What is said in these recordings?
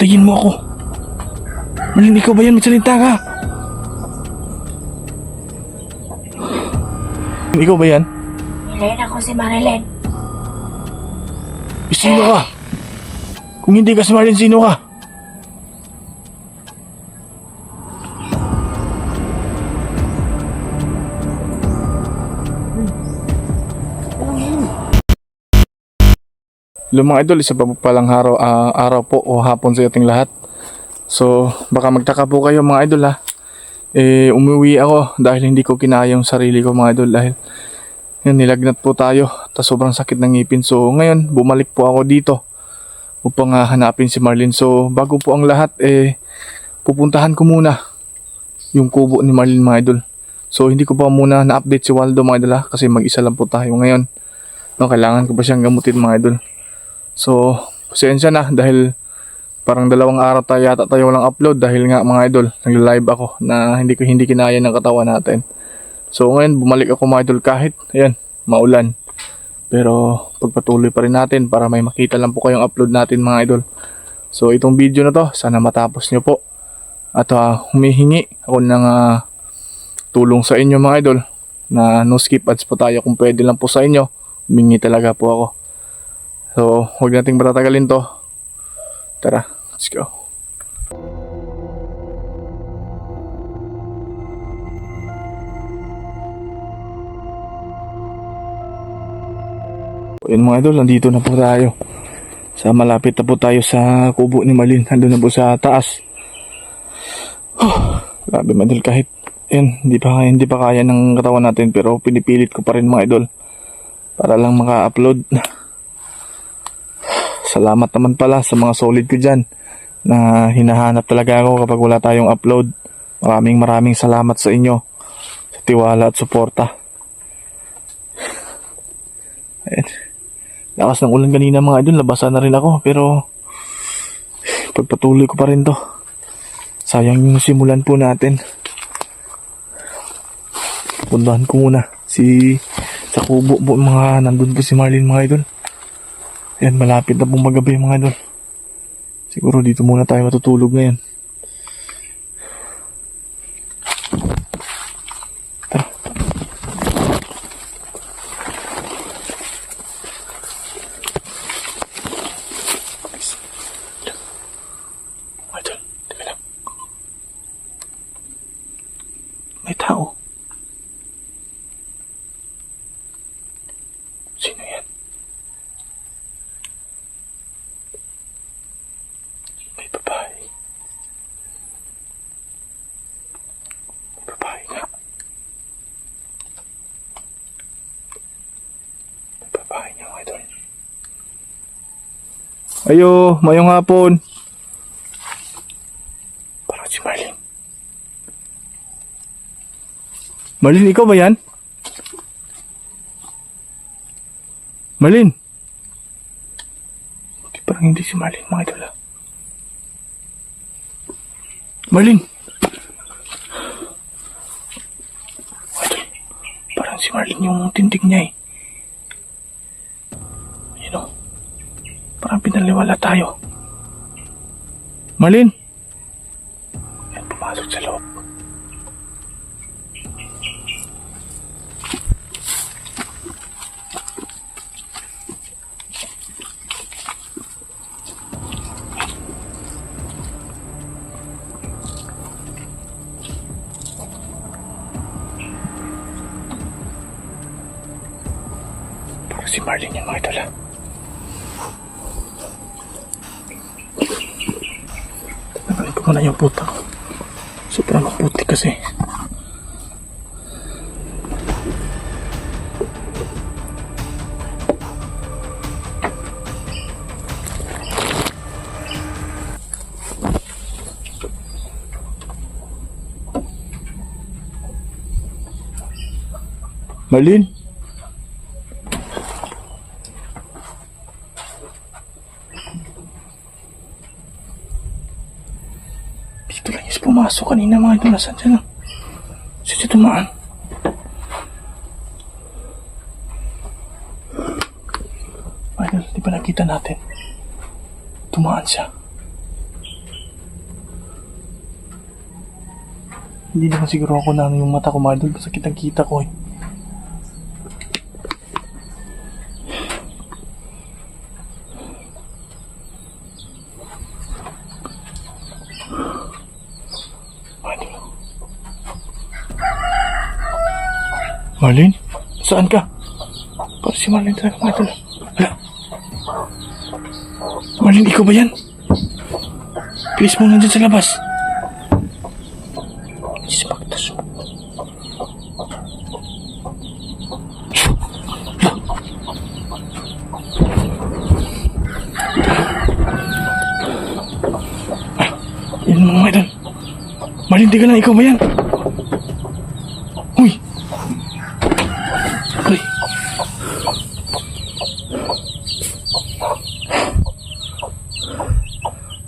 Tingin mo ako. Marlin, ikaw ba yan? Magsalita ka. Ikaw ba yan? Marilyn, ako si Marilyn. Sino ka? Kung hindi ka si Marlin, sino ka? Hello mga idol, isa pa po palang araw po o hapon sa ating lahat. So baka magtaka po kayo mga idol ha. Umuwi ako dahil hindi ko kinaya yung sarili ko mga idol dahil nilagnat po tayo at sobrang sakit ng ngipin. So ngayon bumalik po ako dito upang hanapin si Marlin. So bago po ang lahat pupuntahan ko muna yung kubo ni Marlin mga idol. So hindi ko pa muna na-update si Waldo mga idol ha, kasi mag-isa lang po tayo ngayon. No, kailangan ko pa siyang gamutin mga idol. So, pasensya na dahil parang 2 araw yata tayo walang upload dahil nga mga idol, nagla-live ako na hindi kinaya ng katawan natin. So, ngayon bumalik ako mga idol kahit, ayan, maulan. Pero, pagpatuloy pa rin natin para may makita lang po kayong upload natin mga idol. So, itong video na to, sana matapos nyo po. At humihingi ako ng tulong sa inyo mga idol na no skip ads po tayo kung pwede lang po sa inyo. Humingi talaga po ako. So, huwag nating patatagalin to. Tara, let's go. Ayun mga idol, nandito na po tayo. Malapit na po tayo sa kubo ni Marlin. Nandun na po sa taas. Grabe mga idol, kahit hindi pa kaya ng katawan natin, pero pinipilit ko pa rin mga idol para lang maka-upload. Salamat naman pala sa mga solid ko dyan na hinahanap talaga ako kapag wala tayong upload. Maraming salamat sa inyo sa tiwala at suporta. Ayan. Lakas ng ulan kanina mga idol, labasan na rin ako pero pagpatuloy ko pa rin to. Sayang yung simulan po natin. Puntahan ko muna sa kubo po mga nandun po si Marlin mga idol. Yan, malapit na pong magabi mga idol. Siguro dito muna tayo matutulog ngayon. Tara. Idol, teka lang. May tao. Sino yan? Ayo, mayong hapon. Parang si Marlin. Marlin, ikaw ba yan? Marlin. Parang hindi si Marlin, mga idol. Marlin. Idol, parang si Marlin yung tindig niya eh. Ayun o. Parang pinaliwala tayo. Marlin! Ayan, pumasok sa loob. Parang si Marlin yung mga idol. Muna yung puta ko. Sobrang maputi kasi. Marlin? Dito lang yung pumasok kanina mga idol. Nasaan dyan lang? Saan siya tumaan? Idol, di ba nakita natin? Tumaan siya. Hindi naman siguro ako na yung mata ko mga idol. Basta kitang-kita ko eh. Marlene? Saan ka? Para si Marlene talaga mga idol. Hala. Marlene, ikaw ba yan? Please mo nandyan sa labas. Si Magdas. Yan mga idol. Marlene, tiga lang. Ikaw ba yan? Uy! Uy!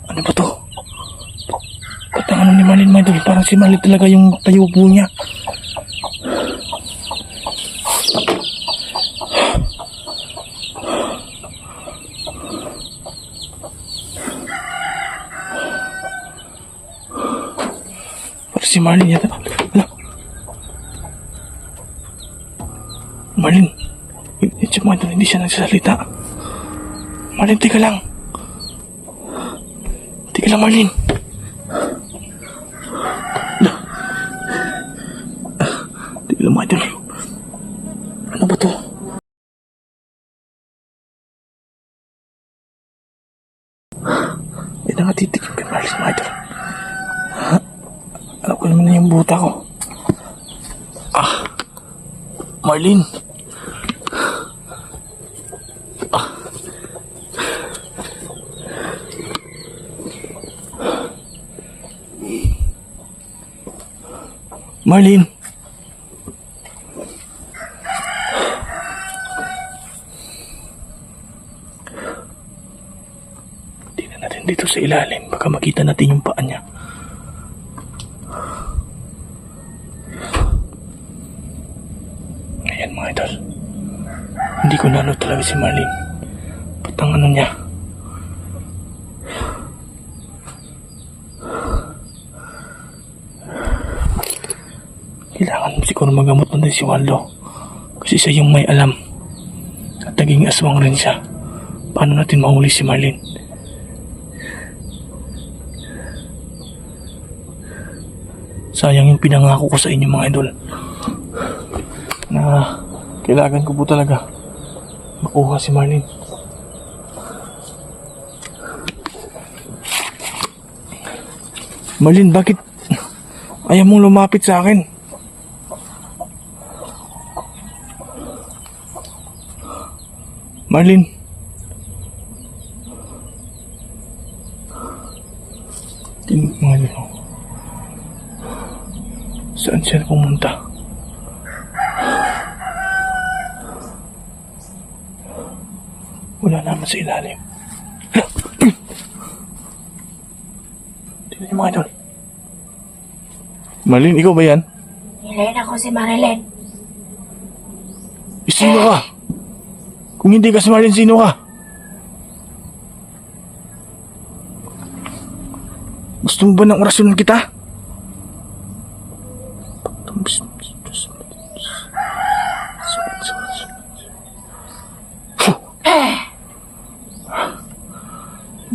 Ano ba to? Ba't ang ano ni Marlene, mga idol? Parang si Marlene talaga yung tayo po niya. Parang si Marlene yata. Hala. Marlene, hindi siya nagsasalita. Marlene, tika lang. Tika lang, Marlene. Tika lang, mga idol. Ano ba to? May nakatitigil kay Marlene, mga idol. Alam ko naman na yung buta ko. Marlene. Marlene. Tingnan natin dito sa ilalim. Baka makita natin yung paa niya. Ayan mga idol. Hindi ko na ano talaga si Marlene. Ba't ang ano niya? Kailangan mo siguro magamot na din si Waldo. Kasi siya yung may alam. At naging aswang rin siya. Paano natin mahuli si Marlene? Sayang yung pinangako ko sa inyo mga idol. Na kailangan ko po talaga makuha si Marlene. Marlene, bakit ayaw mong lumapit sa akin? Marlene. Tingnan mga idol. Saan siya pumunta? Wala naman sa ilalim. Tingnan niyo mga idol. Marlene, ikaw ba yan? Nilayan ako si Marilyn. Sino ka? Kung hindi ka si Marlene, sino ka? Gusto mo ba ng orasyon kita?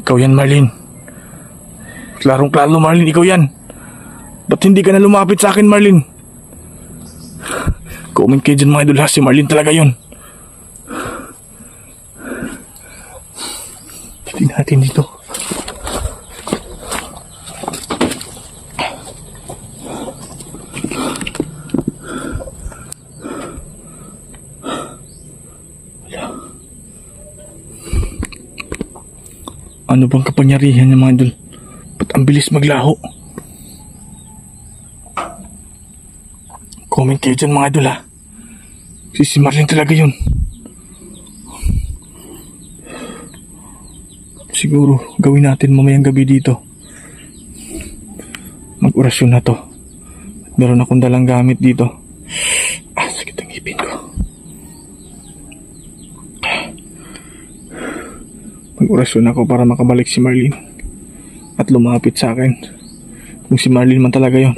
Ikaw yan, Marlene. Klarong-klaro, Marlene, ikaw yan. Ba't hindi ka na lumapit sa akin, Marlene? Comment kayo dyan, mga idol, ha? Si Marlene talaga yun. Tingnan natin dito. Ano bang kapangyarihan niya mga idol? Ba't ang bilis maglaho? Comment kayo dyan mga idol ha. Si Marlene talaga yun. Siguro gawin natin mamayang gabi dito. Mag-orasyon na to. Meron akong dalang gamit dito. Sakit ang ngipin ko. Mag-orasyon ako para makabalik si Marlene at lumapit sa akin. Kung si Marlene man talaga yon.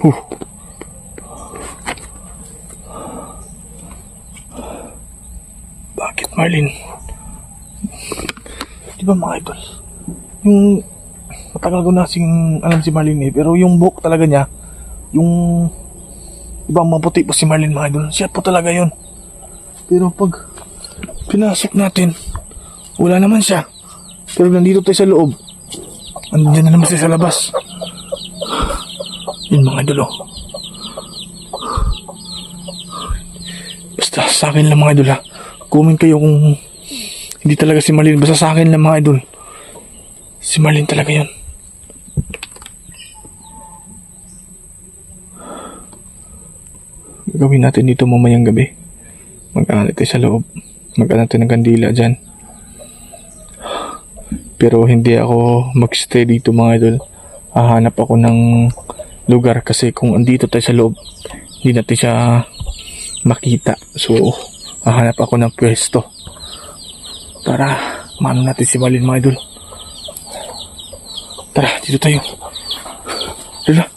Huh. Bakit, Marlene? Di ba mga idol? Yung matagal ko na sing alam si Marlene eh, pero yung buhok talaga niya, yung ibang maputi po si Marlene mga idol, siya po talaga yun. Pero pag pinasok natin, wala naman siya. Pero nandito tayo sa loob, andyan na naman siya sa labas. Yun mga idol oh. Basta sa akin lang mga idol ha. Comment kayo kung hindi talaga si Marlene. Basta sa akin lang mga idol, si Marlene talaga yun. Gagawin natin dito mamayang gabi. Mag-aanit tayo sa loob. Mag-aanit tayo ng kandila dyan. Pero hindi ako mag-stay dito mga idol. Hahanap ako ng lugar kasi kung andito tayo sa loob, hindi natin siya makita. So, hahanap ako ng pwesto para maano natin si Marlene mga idol. Tara, dito tayo. Lala,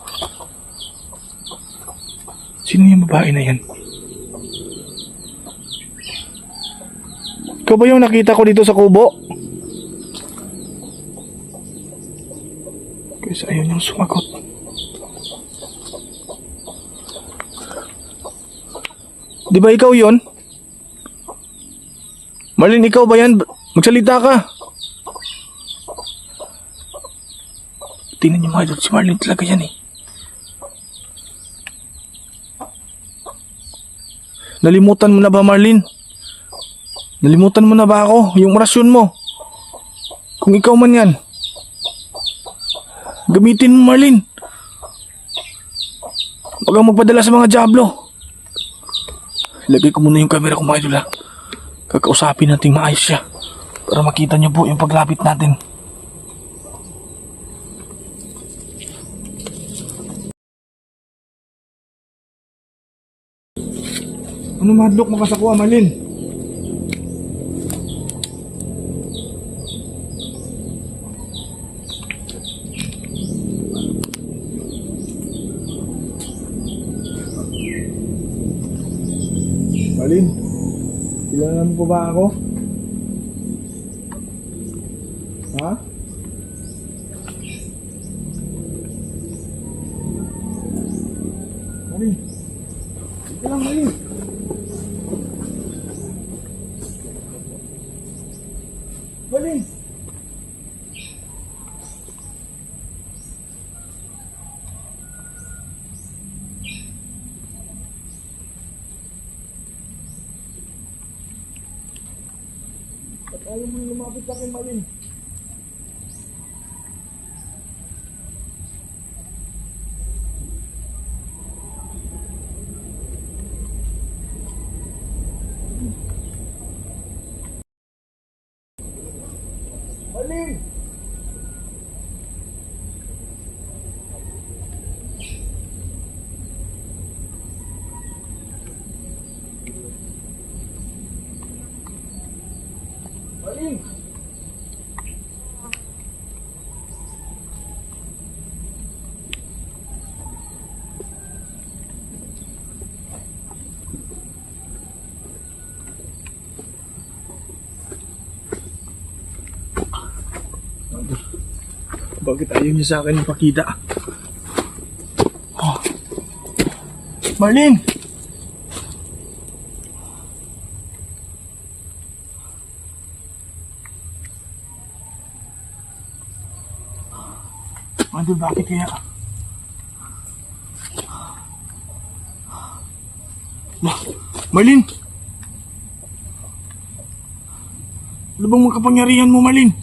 sino yung babae na yan? Ikaw ba yung nakita ko dito sa kubo? Kasi ayaw niyang sumagot. Di ba ikaw yon? Marlene, ikaw ba yan? Magsalita ka. Tingnan niyo mga idol, si Marlene talaga yan eh. Nalimutan mo na ba, Marlene? Nalimutan mo na ba ako? Yung orasyon mo. Kung ikaw man yan, gamitin mo, Marlene. Huwag kang magpadala sa mga diablo. Ilagay ko muna yung camera ko mga idol ha. Kakausapin natin maayos siya para makita niyo po yung paglapit natin. Ano madlock mo ka sa kuha, Marlene? Marlene, kilala mo po ba ako? Ha? Marlene, ito lang Marlene. Marlene! Ba't ayaw mo lumapit sa akin, Marlene? Marlene! Marlene! Bakit ayaw niya sa akin ipakita? Oh. Marlene! Andol, bakit kaya? Marlene! Ano bang makapangyarihan mo, Marlene?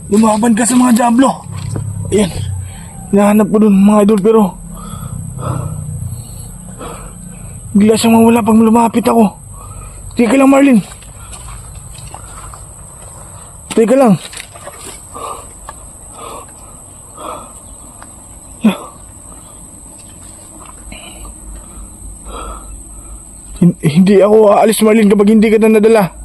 Lumaban ka sa mga diablo. Ayan. Hinahanap ko dun mga idol pero bigla siyang mawala pag lumapit ako. Teka lang, Marlene. Teka lang. Hindi ako aalis, Marlene, kapag hindi ka na nadala.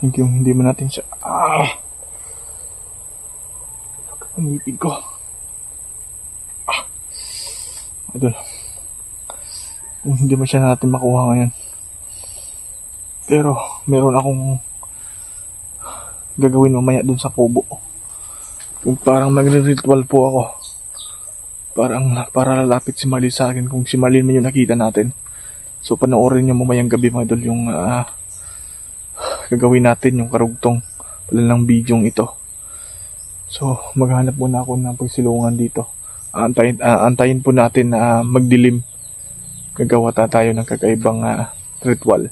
think yung hindi mo natin siya... Ang ngipin ko. Idol. Kung hindi mo siya natin makuha ngayon. Pero, meron akong gagawin mamaya dun sa kubo. Kung parang magre-ritual po ako. Para lalapit si Malin sa akin kung si Malin man yung nakita natin. So, panoorin nyo mamayang gabi mga idol yung gagawin natin yung karugtong ng bidyong ito. So, maghanap muna ako ng pagsilungan dito. Antayin po natin na magdilim. Gagawa tayo ng kakaibang ritual.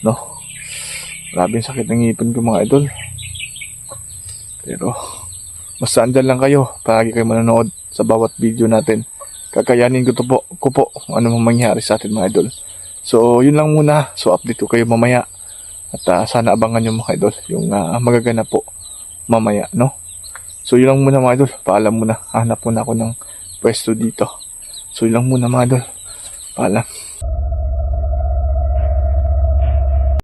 No? Grabing sakit ng ngipin ko mga idol. Pero, basta andyan lang kayo. Palagi kayo manonood sa bawat video natin. Kakayanin ko po ano mang mangyari sa atin mga idol. So, yun lang muna. So, update ko kayo mamaya. At sana abangan nyo mga idol yung magaganap po mamaya, no? So, yun lang muna mga idol. Paalam muna. Hanap muna ako ng pwesto dito. So, yun lang muna mga idol. Paalam.